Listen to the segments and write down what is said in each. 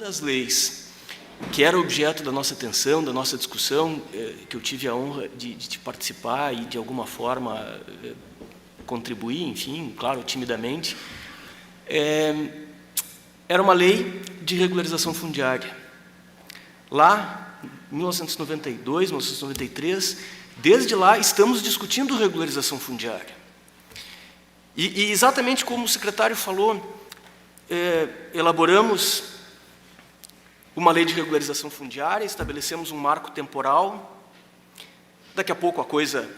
das leis que era objeto da nossa atenção, da nossa discussão, que eu tive a honra de participar e, de alguma forma, contribuir, enfim, claro, timidamente, era uma lei de regularização fundiária. Lá, em 1992, 1993, desde lá, estamos discutindo regularização fundiária. E exatamente como o secretário falou, elaboramos uma lei de regularização fundiária, estabelecemos um marco temporal, daqui a pouco a coisa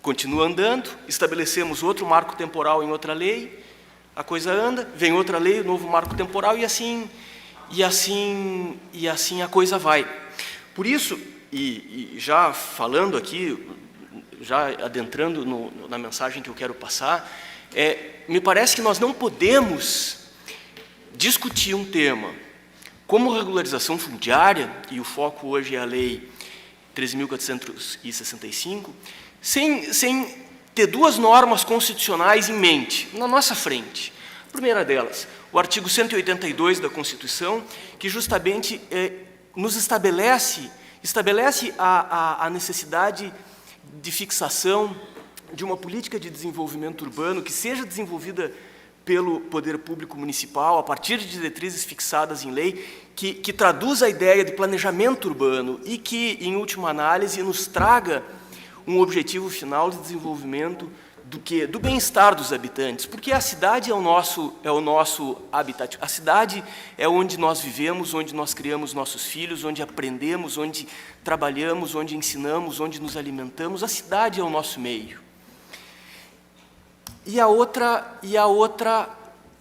continua andando, estabelecemos outro marco temporal em outra lei, a coisa anda, vem outra lei, novo marco temporal, e assim a coisa vai. Por isso, e já falando aqui, já adentrando na mensagem que eu quero passar, me parece que nós não podemos discutir um tema como regularização fundiária, e o foco hoje é a Lei 13.465, sem ter duas normas constitucionais em mente, na nossa frente. A primeira delas, o artigo 182 da Constituição, que justamente nos estabelece a necessidade de fixação de uma política de desenvolvimento urbano que seja desenvolvida pelo poder público municipal, a partir de diretrizes fixadas em lei, que traduz a ideia de planejamento urbano e que, em última análise, nos traga um objetivo final de desenvolvimento do bem-estar dos habitantes, porque a cidade é o nosso habitat. A cidade é onde nós vivemos, onde nós criamos nossos filhos, onde aprendemos, onde trabalhamos, onde ensinamos, onde nos alimentamos. A cidade é o nosso meio. E a outra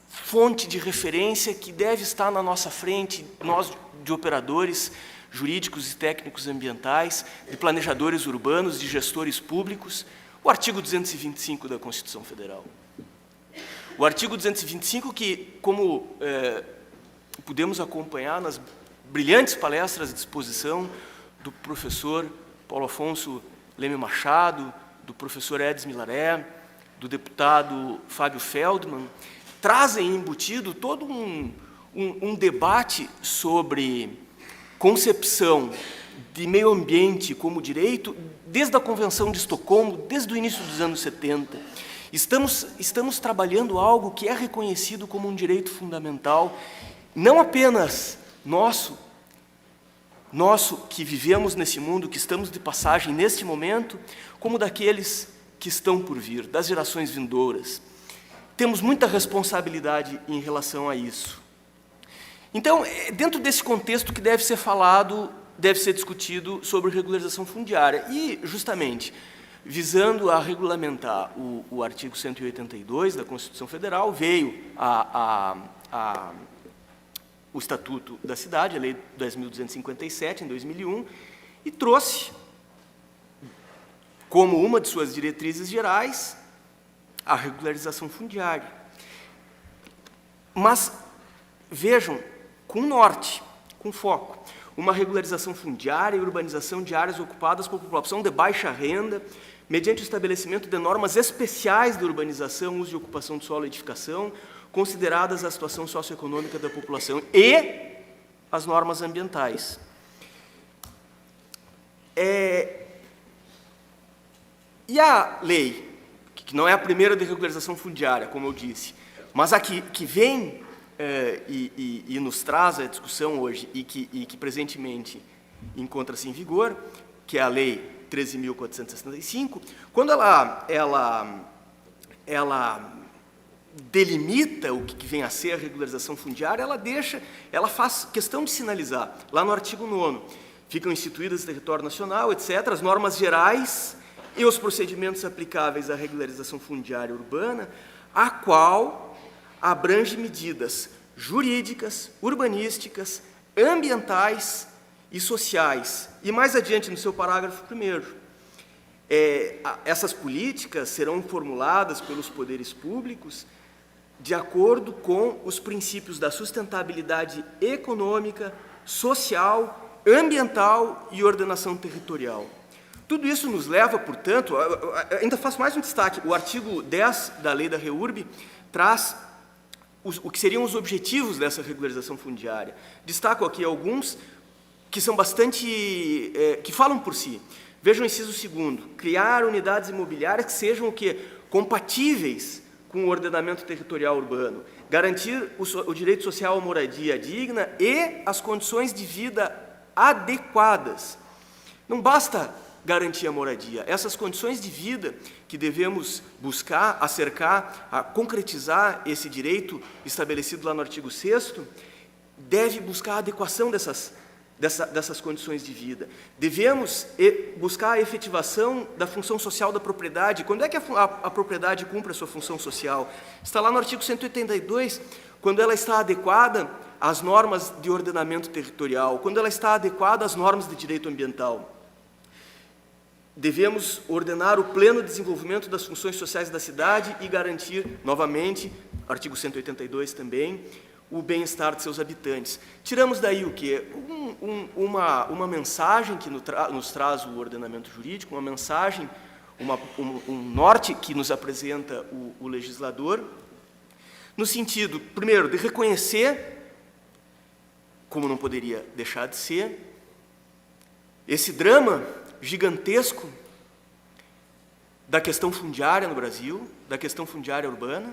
fonte de referência que deve estar na nossa frente, nós de operadores jurídicos e técnicos ambientais, de planejadores urbanos, de gestores públicos, o artigo 225 da Constituição Federal. O artigo 225 que, como pudemos acompanhar nas brilhantes palestras de exposição do professor Paulo Afonso Leme Machado, do professor Edson Milaré, do deputado Fábio Feldman, trazem embutido todo um debate sobre concepção de meio ambiente como direito, desde a Convenção de Estocolmo, desde o início dos anos 70. Estamos trabalhando algo que é reconhecido como um direito fundamental, não apenas nosso que vivemos nesse mundo, que estamos de passagem neste momento, como daqueles que estão por vir, das gerações vindouras. Temos muita responsabilidade em relação a isso. Então, dentro desse contexto que deve ser falado, deve ser discutido sobre regularização fundiária. E, justamente, visando a regulamentar o artigo 182 da Constituição Federal, veio o Estatuto da Cidade, a Lei 10.257, em 2001, e trouxe, como uma de suas diretrizes gerais, a regularização fundiária. Mas, vejam, com norte, com foco, uma regularização fundiária e urbanização de áreas ocupadas por população de baixa renda, mediante o estabelecimento de normas especiais de urbanização, uso e ocupação de solo e edificação, consideradas a situação socioeconômica da população e as normas ambientais. E a lei, que não é a primeira de regularização fundiária, como eu disse, mas a que vem e nos traz a discussão hoje e que presentemente encontra-se em vigor, que é a Lei 13.465, quando ela delimita o que vem a ser a regularização fundiária, ela faz questão de sinalizar, lá no artigo 9º, ficam instituídas em território nacional, etc., as normas gerais e os procedimentos aplicáveis à regularização fundiária urbana, a qual abrange medidas jurídicas, urbanísticas, ambientais e sociais. E mais adiante, no seu parágrafo 1º, essas políticas serão formuladas pelos poderes públicos de acordo com os princípios da sustentabilidade econômica, social, ambiental e ordenação territorial. Tudo isso nos leva, portanto, ainda faço mais um destaque, o artigo 10 da Lei da REURB traz o que seriam os objetivos dessa regularização fundiária. Destaco aqui alguns que são bastante, que falam por si. Vejam o inciso 2º, criar unidades imobiliárias que sejam o quê? Compatíveis com o ordenamento territorial urbano, garantir o direito social à moradia digna e as condições de vida adequadas. Não basta garantir a moradia, essas condições de vida que devemos buscar, acercar, a concretizar esse direito estabelecido lá no artigo 6º, deve buscar a adequação dessas condições de vida. Devemos buscar a efetivação da função social da propriedade. Quando é que a propriedade cumpre a sua função social? Está lá no artigo 182, quando ela está adequada às normas de ordenamento territorial, quando ela está adequada às normas de direito ambiental. Devemos ordenar o pleno desenvolvimento das funções sociais da cidade e garantir, novamente, artigo 182 também, o bem-estar de seus habitantes. Tiramos daí o quê? Uma mensagem que nos traz o ordenamento jurídico, uma mensagem, um norte que nos apresenta o legislador, no sentido, primeiro, de reconhecer, como não poderia deixar de ser, esse drama gigantesco da questão fundiária no Brasil, da questão fundiária urbana,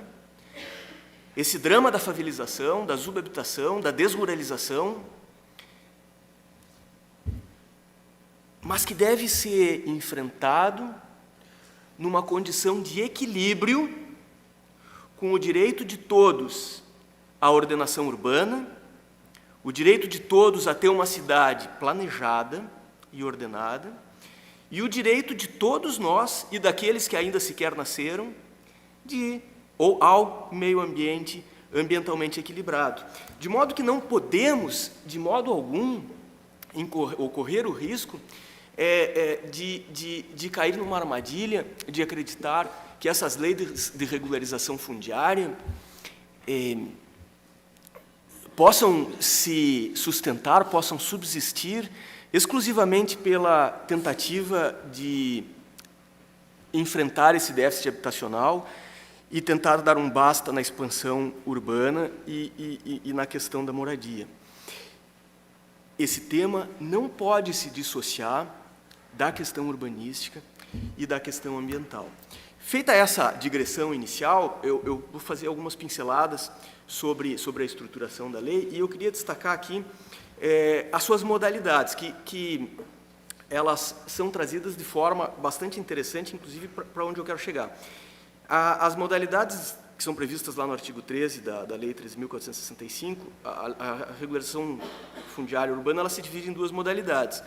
esse drama da favelização, da subhabitação, da desruralização, mas que deve ser enfrentado numa condição de equilíbrio com o direito de todos à ordenação urbana, o direito de todos a ter uma cidade planejada e ordenada, e o direito de todos nós e daqueles que ainda sequer nasceram ao meio ambiente ambientalmente equilibrado. De modo que não podemos, de modo algum, ocorrer o risco de cair numa armadilha, de acreditar que essas leis de regularização fundiária possam se sustentar, possam subsistir exclusivamente pela tentativa de enfrentar esse déficit habitacional e tentar dar um basta na expansão urbana e na questão da moradia. Esse tema não pode se dissociar da questão urbanística e da questão ambiental. Feita essa digressão inicial, eu vou fazer algumas pinceladas sobre a estruturação da lei, e eu queria destacar aqui as suas modalidades, que elas são trazidas de forma bastante interessante, inclusive para onde eu quero chegar. As modalidades que são previstas lá no artigo 13 da Lei 13.465, a regularização fundiária urbana, ela se divide em duas modalidades.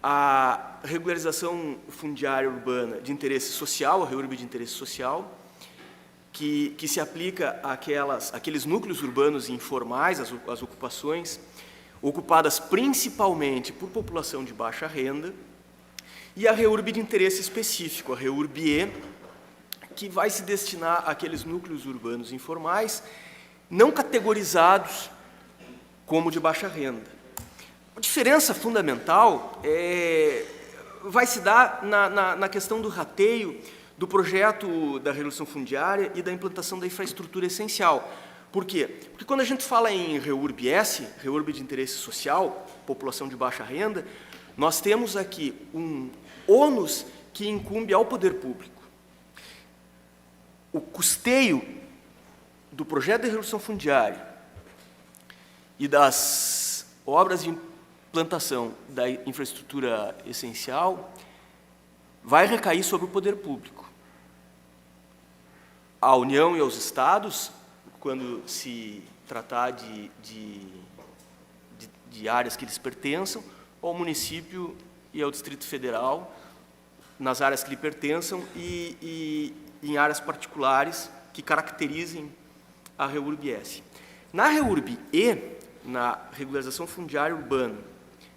A regularização fundiária urbana de interesse social, a REURB de interesse social, que se aplica àqueles núcleos urbanos informais, as ocupações, ocupadas principalmente por população de baixa renda, e a REURB de interesse específico, a REURB-E, que vai se destinar àqueles núcleos urbanos informais não categorizados como de baixa renda. A diferença fundamental vai se dar na questão do rateio do projeto da redução fundiária e da implantação da infraestrutura essencial. Por quê? Porque quando a gente fala em REURB-S, REURB de interesse social, população de baixa renda, nós temos aqui um ônus que incumbe ao poder público. O custeio do projeto de redução fundiária e das obras de implantação da infraestrutura essencial vai recair sobre o poder público. A União e aos Estados, quando se tratar de áreas que lhes pertençam, ao município e ao Distrito Federal, nas áreas que lhe pertençam e em áreas particulares que caracterizem a REURB-S. Na REURB-E, na regularização fundiária urbana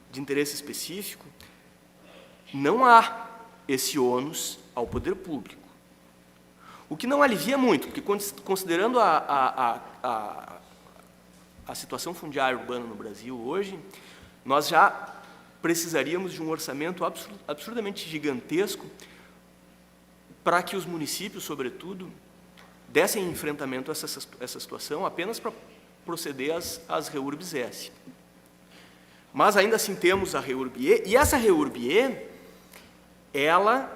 de interesse específico, não há esse ônus ao poder público. O que não alivia muito, porque considerando a situação fundiária urbana no Brasil hoje, nós já precisaríamos de um orçamento absurdamente gigantesco para que os municípios, sobretudo, dessem enfrentamento a essa situação apenas para proceder às REURB-S. Mas ainda assim temos a REURB-E, e essa REURB-E, ela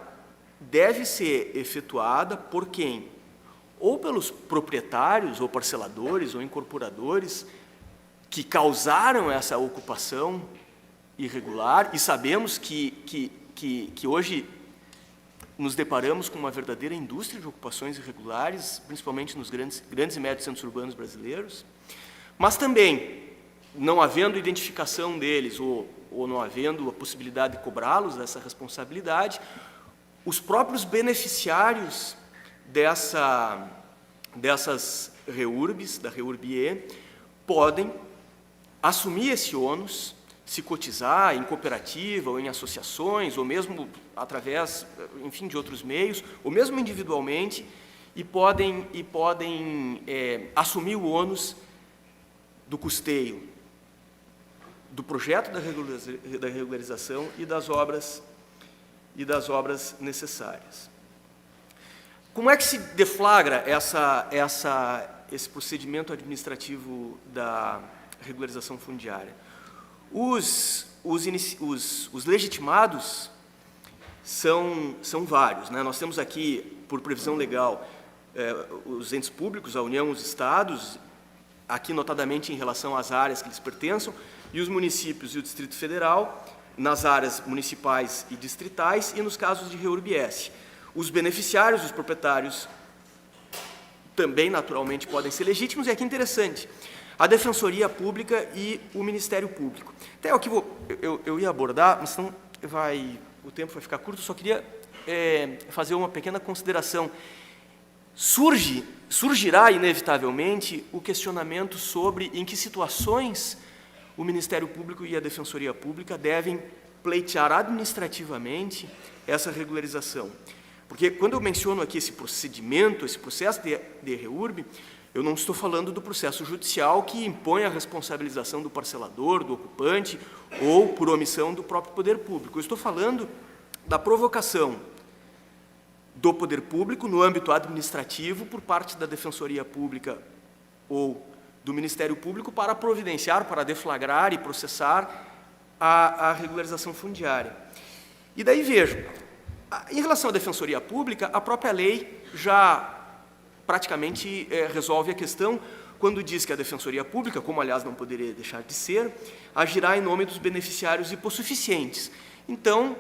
deve ser efetuada por quem? Ou pelos proprietários, ou parceladores, ou incorporadores, que causaram essa ocupação irregular, e sabemos que hoje nos deparamos com uma verdadeira indústria de ocupações irregulares, principalmente nos grandes e médios centros urbanos brasileiros, mas também, não havendo identificação deles, ou não havendo a possibilidade de cobrá-los dessa responsabilidade, os próprios beneficiários dessas REURBs, da REURB-E, podem assumir esse ônus, se cotizar em cooperativa ou em associações, ou mesmo através, enfim, de outros meios, ou mesmo individualmente, e podem assumir o ônus do custeio do projeto da regularização e das obras necessárias. Como é que se deflagra esse procedimento administrativo da regularização fundiária? Os legitimados são vários, né? Nós temos aqui, por previsão legal, os entes públicos, a União, os estados, aqui notadamente em relação às áreas que lhes pertençam, e os municípios e o Distrito Federal, nas áreas municipais e distritais, e nos casos de REURB-S. Os beneficiários, os proprietários, também naturalmente podem ser legítimos, e aqui interessante, a Defensoria Pública e o Ministério Público. Até o que eu ia abordar, mas senão o tempo vai ficar curto, só queria fazer uma pequena consideração. Surgirá, inevitavelmente, o questionamento sobre em que situações o Ministério Público e a Defensoria Pública devem pleitear administrativamente essa regularização. Porque quando eu menciono aqui esse procedimento, esse processo de REURB, eu não estou falando do processo judicial que impõe a responsabilização do parcelador, do ocupante, ou, por omissão, do próprio poder público. Eu estou falando da provocação do poder público no âmbito administrativo por parte da Defensoria Pública ou do Ministério Público para providenciar, para deflagrar e processar a regularização fundiária. E daí, vejo, em relação à Defensoria Pública, a própria lei já praticamente resolve a questão quando diz que a Defensoria Pública, como aliás não poderia deixar de ser, agirá em nome dos beneficiários hipossuficientes. Então,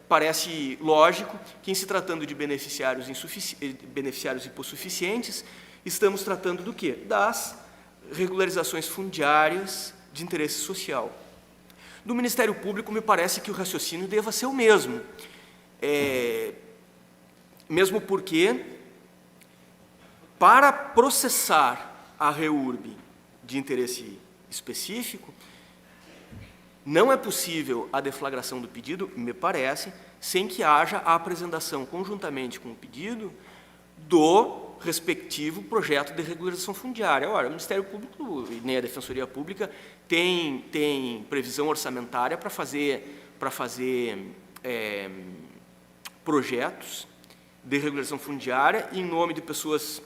parece lógico que, em se tratando de beneficiários hipossuficientes, estamos tratando do quê? Das regularizações fundiárias de interesse social. Do Ministério Público, me parece que o raciocínio deva ser o mesmo. Mesmo porque, para processar a REURB de interesse específico, não é possível a deflagração do pedido, me parece, sem que haja a apresentação conjuntamente com o pedido do respectivo projeto de regularização fundiária. Ora, o Ministério Público e nem a Defensoria Pública tem previsão orçamentária para fazer projetos de regularização fundiária em nome de pessoas,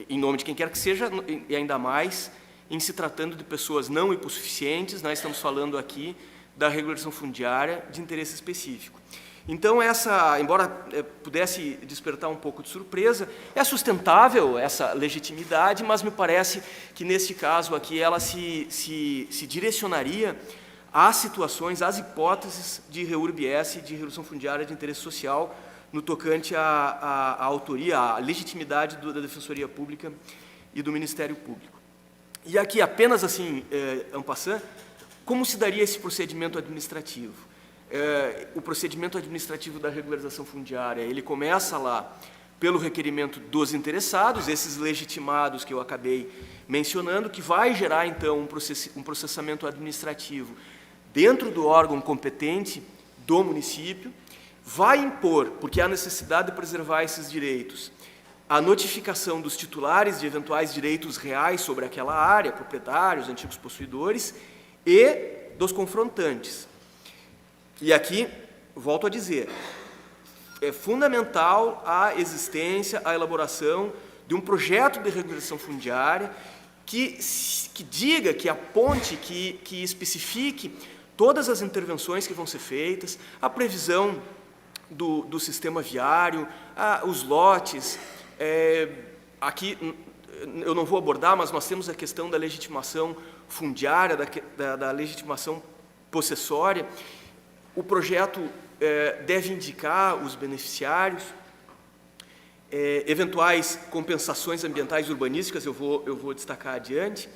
em nome de quem quer que seja, e ainda mais em se tratando de pessoas não hipossuficientes. Nós estamos falando aqui da regularização fundiária de interesse específico. Então, embora pudesse despertar um pouco de surpresa, é sustentável essa legitimidade, mas me parece que, neste caso aqui, ela se direcionaria às situações, às hipóteses de REURB-S, de regularização fundiária de interesse social, no tocante à autoria, à legitimidade da Defensoria Pública e do Ministério Público. E aqui, apenas assim, en passant, como se daria esse procedimento administrativo? O procedimento administrativo da regularização fundiária, ele começa lá pelo requerimento dos interessados, esses legitimados que eu acabei mencionando, que vai gerar, então, um processamento administrativo dentro do órgão competente do município, vai impor, porque há necessidade de preservar esses direitos, a notificação dos titulares de eventuais direitos reais sobre aquela área, proprietários, antigos possuidores, e dos confrontantes. E aqui, volto a dizer, é fundamental a existência, a elaboração de um projeto de regularização fundiária que diga, que aponte, que especifique todas as intervenções que vão ser feitas, a previsão do sistema viário, os lotes. Aqui eu não vou abordar, mas nós temos a questão da legitimação fundiária, da legitimação possessória. O projeto deve indicar os beneficiários, eventuais compensações ambientais e urbanísticas, eu vou destacar adiante.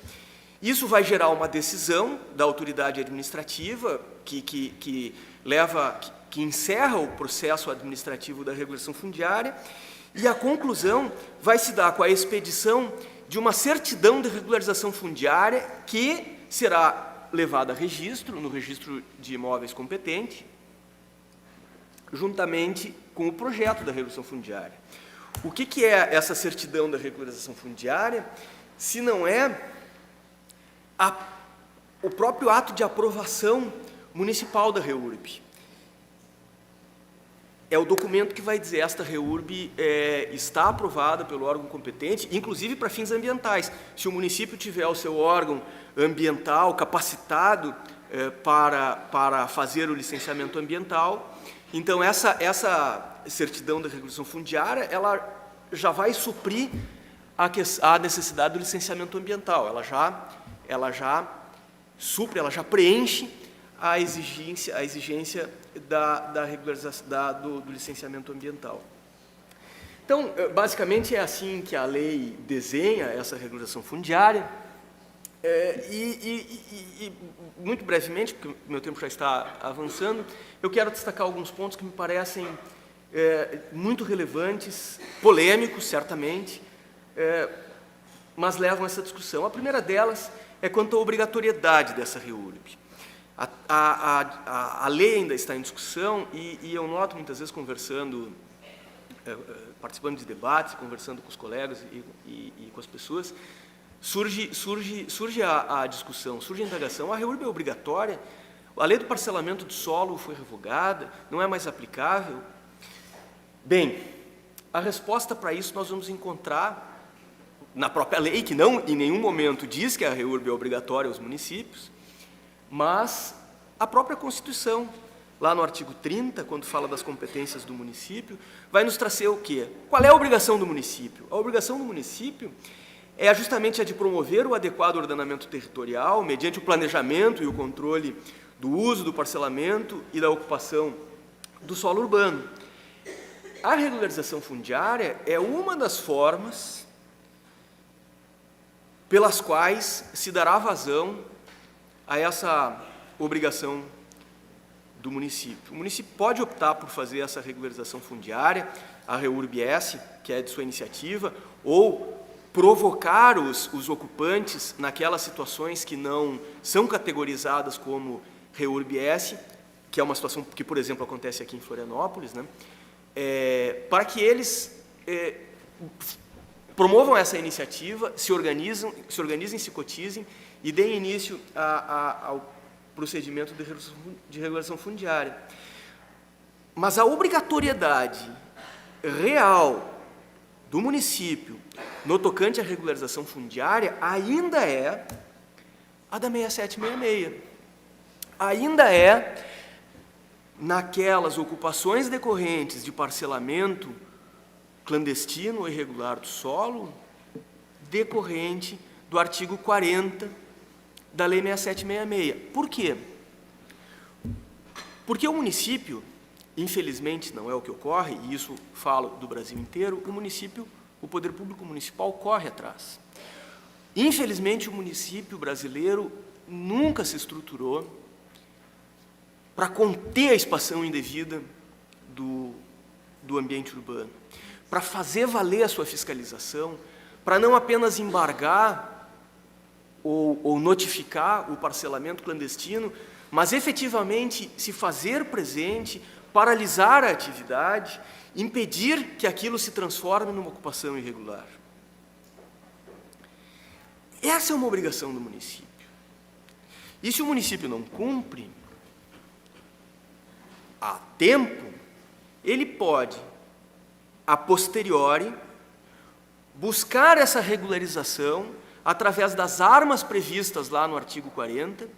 Isso vai gerar uma decisão da autoridade administrativa que encerra o processo administrativo da regulação fundiária, e a conclusão vai se dar com a expedição de uma certidão de regularização fundiária que será levada a registro, no registro de imóveis competente, juntamente com o projeto da regulação fundiária. O que é essa certidão da regularização fundiária, se não é o próprio ato de aprovação municipal da REURB? É o documento que vai dizer: esta REURB está aprovada pelo órgão competente, inclusive para fins ambientais. Se o município tiver o seu órgão ambiental capacitado para fazer o licenciamento ambiental, então essa certidão da regulação fundiária, ela já vai suprir a necessidade do licenciamento ambiental. Ela já supre, ela já preenche a exigência da regularização, do licenciamento ambiental. Então, basicamente, é assim que a lei desenha essa regularização fundiária. Muito brevemente, porque o meu tempo já está avançando, eu quero destacar alguns pontos que me parecem muito relevantes, polêmicos, certamente, mas levam a essa discussão. A primeira delas é quanto à obrigatoriedade dessa REURB. A lei ainda está em discussão e eu noto muitas vezes participando de debates, conversando com os colegas e com as pessoas, surge a discussão, surge a indagação: a REURB é obrigatória? A lei do parcelamento do solo foi revogada? Não é mais aplicável? Bem, a resposta para isso nós vamos encontrar na própria lei, que não em nenhum momento diz que a REURB é obrigatória aos municípios, mas a própria Constituição, lá no artigo 30, quando fala das competências do município, vai nos trazer o quê? Qual é a obrigação do município? A obrigação do município é justamente a de promover o adequado ordenamento territorial, mediante o planejamento e o controle do uso, do parcelamento e da ocupação do solo urbano. A regularização fundiária é uma das formas pelas quais se dará vazão a essa obrigação do município. O município pode optar por fazer essa regularização fundiária, a REURB-S, que é de sua iniciativa, ou provocar os ocupantes naquelas situações que não são categorizadas como REURB-S, que é uma situação que, por exemplo, acontece aqui em Florianópolis, né? Para que eles promovam essa iniciativa, se organizem, se cotizem e deem início ao procedimento de regulação fundiária. Mas a obrigatoriedade real do município no tocante à regularização fundiária ainda é a da 6766. Ainda é naquelas ocupações decorrentes de parcelamento clandestino ou irregular do solo, decorrente do artigo 40 da Lei 6766. Por quê? Porque o município, infelizmente não é o que ocorre, e isso falo do Brasil inteiro, o poder público municipal corre atrás. Infelizmente, o município brasileiro nunca se estruturou para conter a expansão indevida do ambiente urbano, para fazer valer a sua fiscalização, para não apenas embargar ou notificar o parcelamento clandestino, mas efetivamente se fazer presente, paralisar a atividade, impedir que aquilo se transforme numa ocupação irregular. Essa é uma obrigação do município. E se o município não cumpre a tempo, ele pode, a posteriori, buscar essa regularização através das armas previstas lá no artigo 40,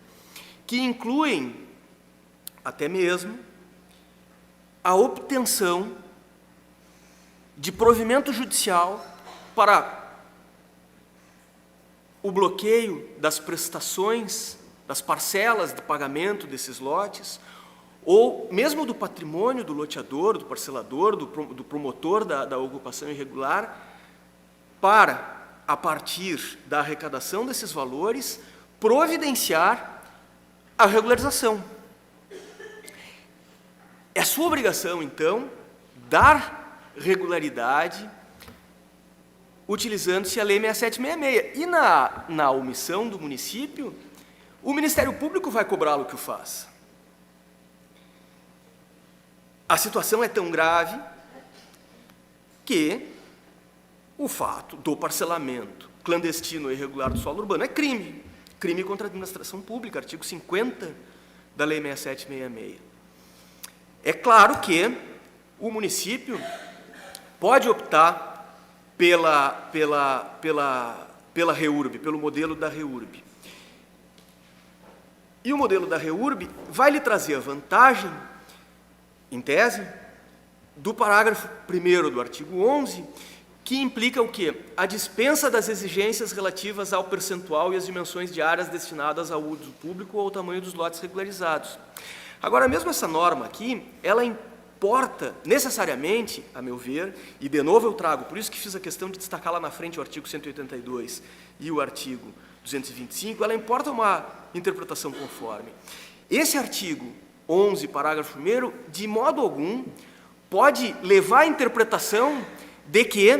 que incluem até mesmo a obtenção de provimento judicial para o bloqueio das prestações, das parcelas de pagamento desses lotes, ou mesmo do patrimônio do loteador, do parcelador, do promotor da ocupação irregular, para, a partir da arrecadação desses valores, providenciar a regularização. É sua obrigação, então, dar regularidade utilizando-se a Lei 6766. E na omissão do município, o Ministério Público vai cobrá-lo que o faça. A situação é tão grave que o fato do parcelamento clandestino e irregular do solo urbano é crime. Crime contra a administração pública, artigo 50 da Lei 6766. É claro que o município pode optar pela REURB, pelo modelo da REURB. E o modelo da REURB vai lhe trazer a vantagem, em tese, do parágrafo 1º do artigo 11, que implica o quê? A dispensa das exigências relativas ao percentual e às dimensões de áreas destinadas ao uso público ou ao tamanho dos lotes regularizados. Agora, mesmo essa norma aqui, ela importa necessariamente, a meu ver, e de novo eu trago, por isso que fiz a questão de destacar lá na frente o artigo 182 e o artigo 225, ela importa uma interpretação conforme. Esse artigo 11, parágrafo 1º, de modo algum, pode levar à interpretação de que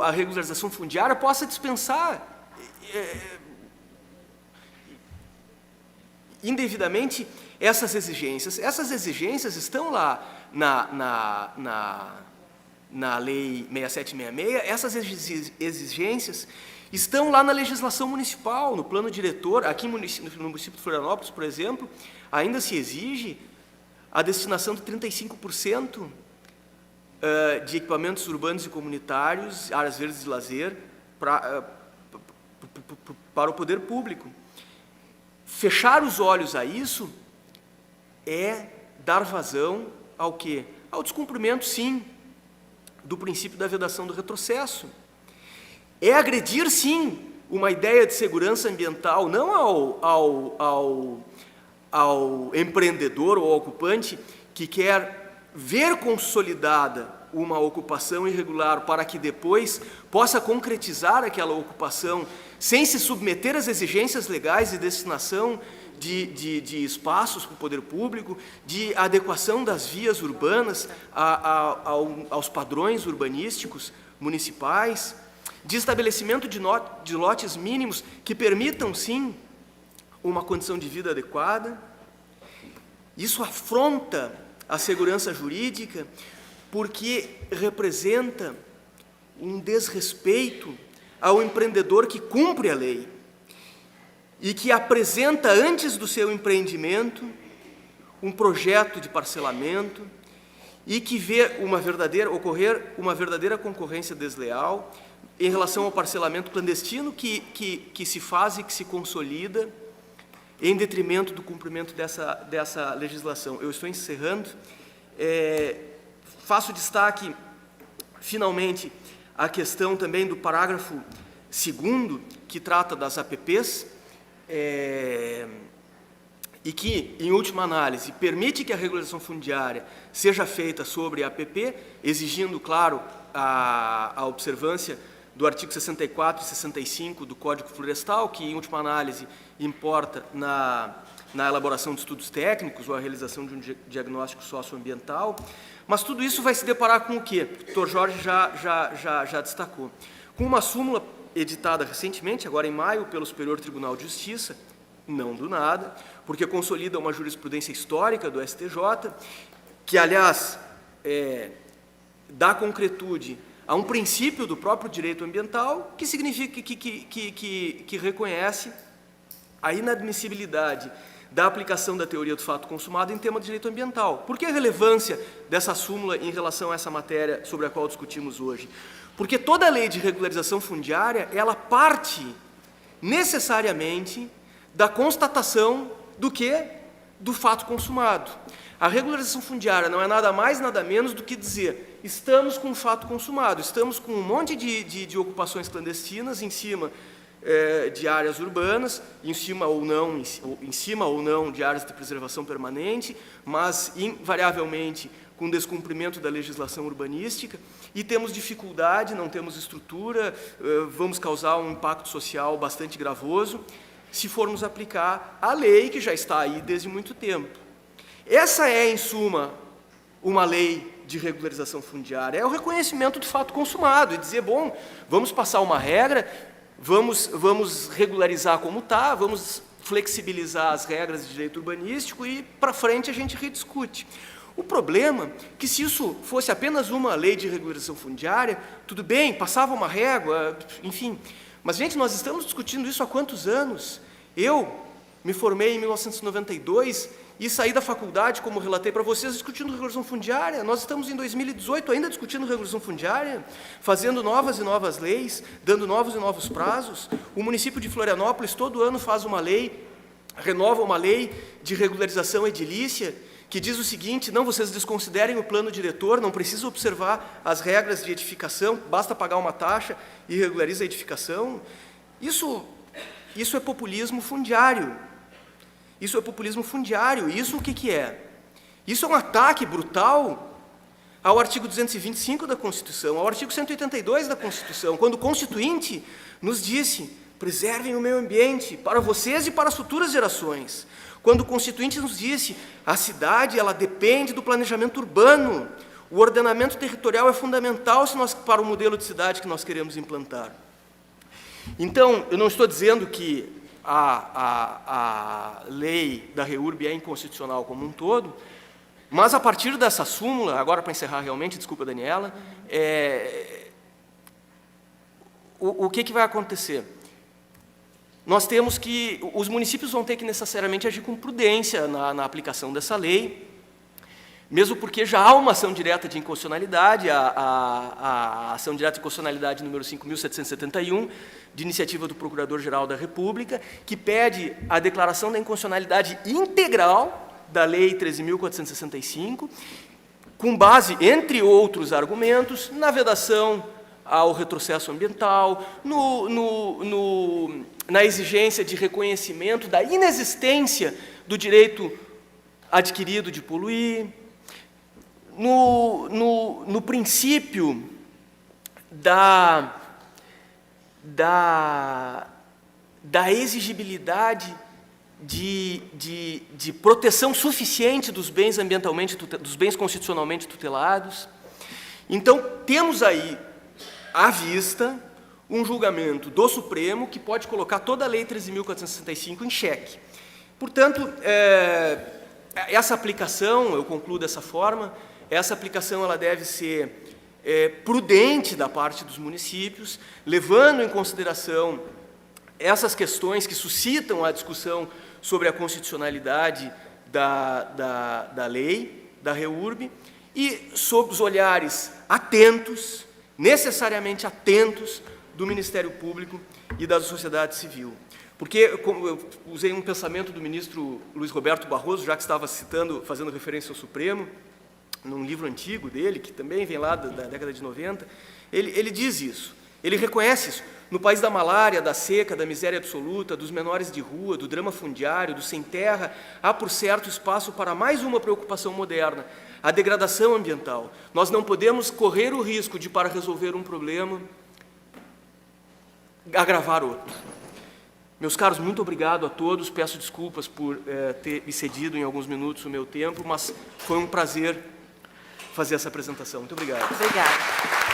a regularização fundiária possa dispensar indevidamente essas exigências. Essas exigências estão lá na Lei 6766, essas exigências estão lá na legislação municipal, no plano diretor. Aqui no município de Florianópolis, por exemplo, ainda se exige a destinação de 35% de equipamentos urbanos e comunitários, áreas verdes de lazer, para o poder público. Fechar os olhos a isso é dar vazão ao quê? Ao descumprimento, sim, do princípio da vedação do retrocesso. É agredir, sim, uma ideia de segurança ambiental, não ao empreendedor ou ao ocupante que quer ver consolidada uma ocupação irregular para que depois possa concretizar aquela ocupação sem se submeter às exigências legais de destinação de espaços para o poder público, de adequação das vias urbanas aos padrões urbanísticos municipais, de estabelecimento de lotes mínimos que permitam, sim, uma condição de vida adequada. Isso afronta a segurança jurídica porque representa um desrespeito ao empreendedor que cumpre a lei e que apresenta, antes do seu empreendimento, um projeto de parcelamento e que vê ocorrer uma verdadeira concorrência desleal em relação ao parcelamento clandestino que se faz e que se consolida em detrimento do cumprimento dessa legislação. Eu estou encerrando. Faço destaque, finalmente, a questão também do parágrafo 2º, que trata das APPs, e que, em última análise, permite que a regularização fundiária seja feita sobre a APP, exigindo, claro, a observância do artigo 64 e 65 do Código Florestal, que, em última análise, importa na elaboração de estudos técnicos ou a realização de um diagnóstico socioambiental. Mas tudo isso vai se deparar com o quê? O doutor Jorge já destacou. Com uma súmula editada recentemente, agora em maio, pelo Superior Tribunal de Justiça, não do nada, porque consolida uma jurisprudência histórica do STJ, que, aliás, dá concretude a um princípio do próprio direito ambiental, que significa que reconhece a inadmissibilidade da aplicação da teoria do fato consumado em tema de direito ambiental. Por que a relevância dessa súmula em relação a essa matéria sobre a qual discutimos hoje? Porque toda lei de regularização fundiária, ela parte necessariamente da constatação do quê? Do fato consumado. A regularização fundiária não é nada mais, nada menos do que dizer, estamos com um fato consumado, estamos com um monte de ocupações clandestinas em cima de áreas urbanas, em cima ou não de áreas de preservação permanente, mas invariavelmente com descumprimento da legislação urbanística, e temos dificuldade, não temos estrutura, vamos causar um impacto social bastante gravoso, se formos aplicar a lei que já está aí desde muito tempo. Essa é, em suma, uma lei de regularização fundiária, é o reconhecimento do fato consumado, e dizer, bom, vamos passar uma regra, vamos regularizar como está, vamos flexibilizar as regras de direito urbanístico e, para frente, a gente rediscute. O problema é que, se isso fosse apenas uma lei de regularização fundiária, tudo bem, passava uma régua, enfim. Mas, gente, nós estamos discutindo isso há quantos anos? Eu me formei em 1992 e saí da faculdade, como relatei para vocês, discutindo regulação fundiária. Nós estamos em 2018 ainda discutindo regulação fundiária, fazendo novas e novas leis, dando novos e novos prazos. O município de Florianópolis todo ano faz uma lei, renova uma lei de regularização edilícia, que diz o seguinte, não, vocês desconsiderem o plano diretor, não precisa observar as regras de edificação, basta pagar uma taxa e regulariza a edificação. Isso é populismo fundiário. Isso é populismo fundiário. Isso o que é? Isso é um ataque brutal ao artigo 225 da Constituição, ao artigo 182 da Constituição, quando o Constituinte nos disse, preservem o meio ambiente para vocês e para as futuras gerações. Quando o Constituinte nos disse, a cidade ela depende do planejamento urbano, o ordenamento territorial é fundamental para o modelo de cidade que nós queremos implantar. Então, eu não estou dizendo que a lei da REURB é inconstitucional como um todo, mas a partir dessa súmula, agora para encerrar realmente, desculpa, Daniela, o que vai acontecer? Nós temos que, os municípios vão ter que necessariamente agir com prudência na aplicação dessa lei, mesmo porque já há uma ação direta de inconstitucionalidade, a ação direta de inconstitucionalidade número 5.771, de iniciativa do Procurador-Geral da República, que pede a declaração da inconstitucionalidade integral da Lei 13.465, com base, entre outros argumentos, na vedação ao retrocesso ambiental, na exigência de reconhecimento da inexistência do direito adquirido de poluir, no princípio da exigibilidade de proteção suficiente dos bens dos bens constitucionalmente tutelados. Então, temos aí à vista um julgamento do Supremo que pode colocar toda a Lei 13.465 em xeque. Portanto, essa aplicação, eu concluo dessa forma, essa aplicação ela deve ser prudente da parte dos municípios, levando em consideração essas questões que suscitam a discussão sobre a constitucionalidade da lei, da REURB, e sob os olhares atentos, necessariamente atentos, do Ministério Público e da sociedade civil. Porque, como eu usei um pensamento do ministro Luiz Roberto Barroso, já que estava fazendo referência ao Supremo, num livro antigo dele, que também vem lá da década de 90, ele diz isso, ele reconhece isso. No país da malária, da seca, da miséria absoluta, dos menores de rua, do drama fundiário, do sem terra, há, por certo, espaço para mais uma preocupação moderna, a degradação ambiental. Nós não podemos correr o risco de, para resolver um problema, agravar outro. Meus caros, muito obrigado a todos, peço desculpas por ter excedido em alguns minutos o meu tempo, mas foi um prazer fazer essa apresentação. Muito obrigado. Obrigada.